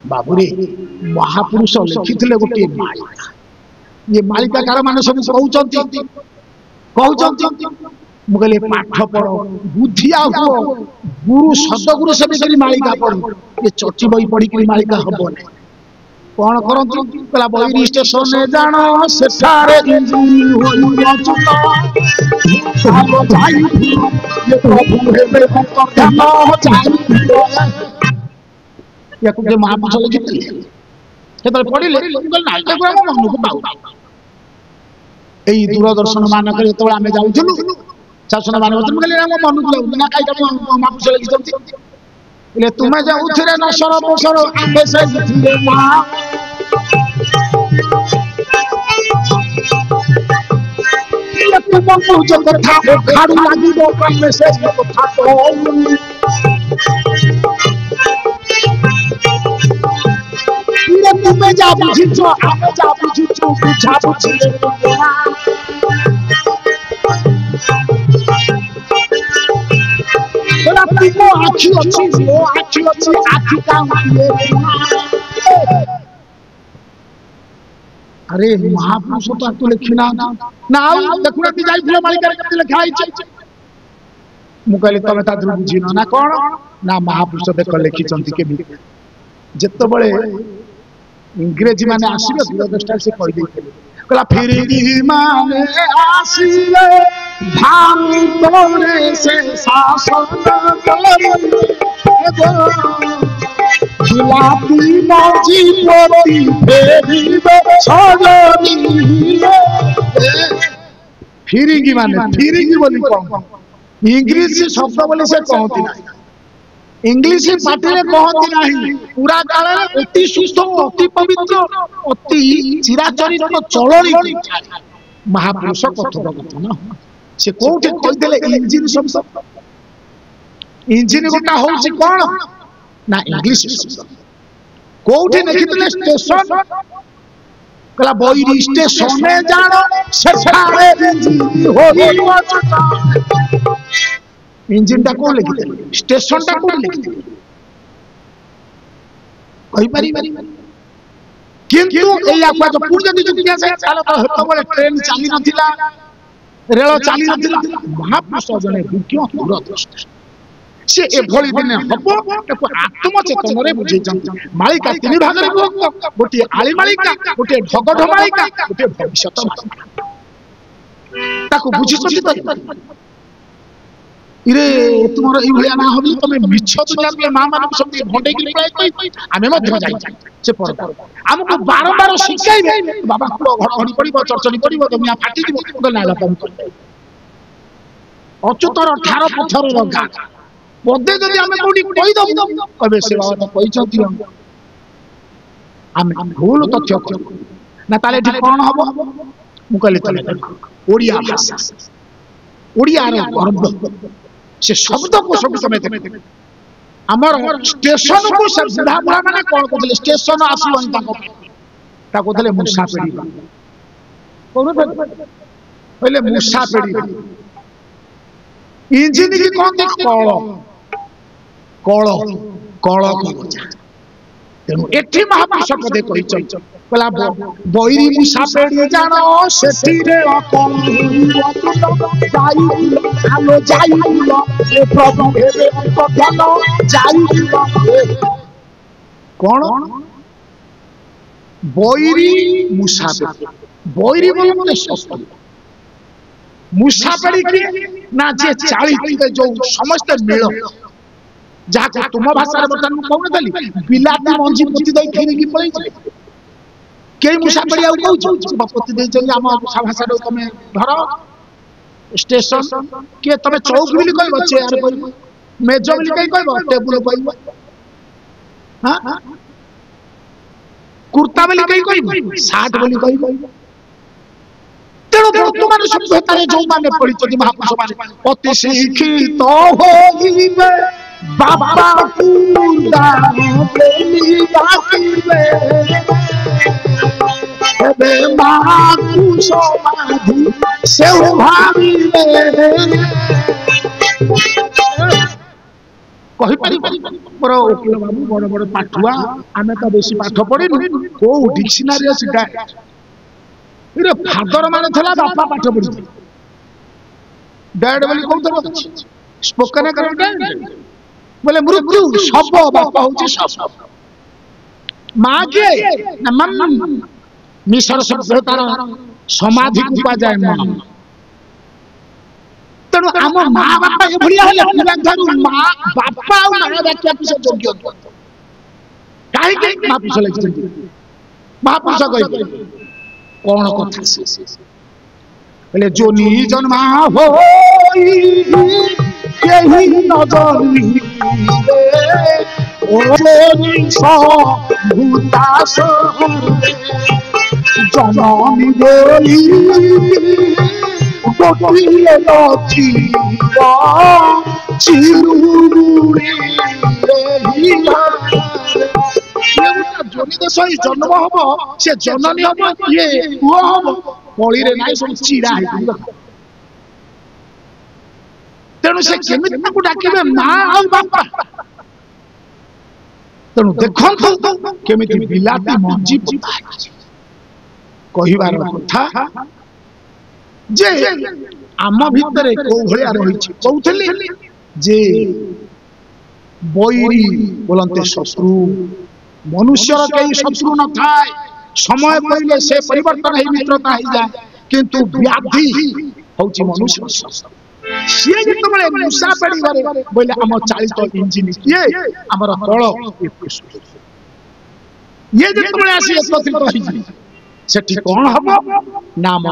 बाबूरे महापुरुष लिखिथिले गोटे मालिका ये मालिका कार माने सब कहउचंती मु कहले पाठ पढ़ो बुद्धिया हो गुरु सदगुरु से भी मालिका पढ़ो ये चटी बई पढ़ी कि मालिका हबो नै कौन करंतु कहला बई स्टेशन ने जानो सेठारे इंजीन होई अचुत आलो जाई ये प्रभु हेबे अंतर्धान जाई या कुछ महापुरुष लिखिथिले केतल पढ़िले कहले नाइ गुरा मन को पाउ एई दूरदर्शन मानक जेतबे आमे जाउथलु शासन मानक कहले मन को लाउ ना काइटा महापुरुष लिखिथि ले तुम्हें जाउथिरे न सर बसर आमे से लिखिले मां ये तुम मुझे कथा खाड़ू लागी दो मैसेज कथा तो तुम्हें जा बुझिचो आमे जा बुझिचो बुझा बुझिले बोला तीनो आखी अछि वो आखी अछि आखी का माने अरे महापुरुष तो तू लिखिना ना देखुना ती जाई फुल मालिका रे लिखा आइछ मु कहली तमे ता बुझिनो ना कोन ना महापुरुष देख लिखि चंती के भी जत्तो बळे इंग्रेजी माने आसीबे दूरदर्शन से कहि देथिले कहला फिर माने आसीबे भानु तोरे से शासन करी गुलाबी मौजी मोती फेरिबे छजनी फिरिंगी माने फिरिंगी बोली कोन इंग्लिश शब्द बोली से कहती ना इंग्लिश पाठले कहती नहीं पूरा काल अति सुस्थ अति पवित्र अति चिराचरित चलनी महापुरुष कथोपकथन से कोठे कहि देले इंजिन शब्द इंजिन गोटा होछि कोन ना इंग्लिश शब्द कोठे लिखितले स्टेशन कला बोईरी स्टेशन में जानो सेठारे इंजिन होई अचुत इंजिन टा को लिखिते स्टेशन टा को लिखिते कहि पारी किंतु एया को जो पूर्ण जदि जुटिया से चालो तो हेतो बोले ट्रेन चाली नथिला रेल चाली नथिला महापुरुष जने दुख्य दूरदृष्टि से एभली दिने हबो ताको आत्मचेतन रे बुझै जंती मालिका तीन भाग रे विभक्त गोटे आली मालिका गोटे ढगढ मालिका गोटे भविष्यत मालिका ताको बुझि चंती तो इरे तुमरो ई भलिया ना होबी तमे मिछ दुनिया के मां मानक सब भंडे के पळाय कई आमे मध्य जाई से पर हमको बारंबार शिखाइबे बाबा को घड़ी पड़िबो चरचरी पड़िबो दुनिया फाटी दिबो तो नाला पम कर अचुतर ठार पत्थर लगा पदे जदि आमे कोडी कहि दबो कबे से बाबा तो कहि चंती आमे भूल तथ्य ना ताले ठीक कोन हबो मु कहले तले ओडिया भाषा ओडिया रो गर्व से शब्द को सब समय देते हमर स्टेशन को सब सीधा बुढ़ा माने कोन कहले स्टेशन आसीबन ताको कहले मुसाफिरी कोन कहले मुसाफिरी इंजीन की कोन देख कळ कळ को तेनु एठी महापुरुष पदे कहि चल कला बोईरी मुसाफिरी जानो सेठी रे अकल जाई आलो जाई ए प्रभु हेबे अंतर्धान जाई कोन बोईरी बोईरी बोलते सस्ता मुसाफिरी की ना जे 40 जो समस्त मेल जहा तुम भाषा रे बतन कहू नथली बिलाती मंजी पति दई फेरी की पळै छै केई मुसाफिरी आउ कहू पति दई छै हम भाषा रे तमे धर स्टेशन के तमे चौक बिली कहबो चेयर कहबो मेज बिली कहबो टेबुल कहबो हां कुर्ता बिली कहबो शर्ट बिली कहबो तेणु वर्तमान सभ्यता रे जो माने पड़ी महापुरुष माने अति शिक्षित होइबे बाबा पूरा प्रेमी बाकीबे हेबे माकु समाधि से भावीबे कहि पारि मोर वकील बाबू बड़ बड़ पाठुआ आमे तो बेसी पाठ पढ़िनु को डिक्शनरी शिखा रे फादर माने थला बापा पाठ पढ़ि डैड बोली कोन तो स्पोकन कर डैड बोले मृत्यु सब बापा होची सब मां के ना मम्मा मिशर सभ्यतार समाधि कुपा जाए मां तेणु आम माँ बापा ये भलिया हेले पिला थारु माँ बापा आ माँ बापा पिछ योग्य काहे के माँ पिछ लगी महापुरुष कहि कौन कथा से बोले जो नी जन्मा होई यही न जानी ओ नी सो भूतास जननी बोली गोटिए नथिबा चिरुड़ी जोनी दशा जन्म हम से जननी हम ये हम पड़ी रे नाई सब चिड़ा तेणु से केमिति ताकू डाकिबे मां आ बापा तेणु देखंतु केमिति बिलाती मंजी पुता कहिबार कथा जे आम भितर को भलिया रही कहते जे बैरी बोलते शत्रु मनुष्य कई शत्रु न थाए समय पड़े से परिवर्तन है मित्रता हो जाए किंतु व्याधि होची मनुष्य सी जिते मूषा पेड़ी गले बोले आम चालित इंजिन किए आमर तल ये जिते आसी एकत्रित हो कौन हम नाम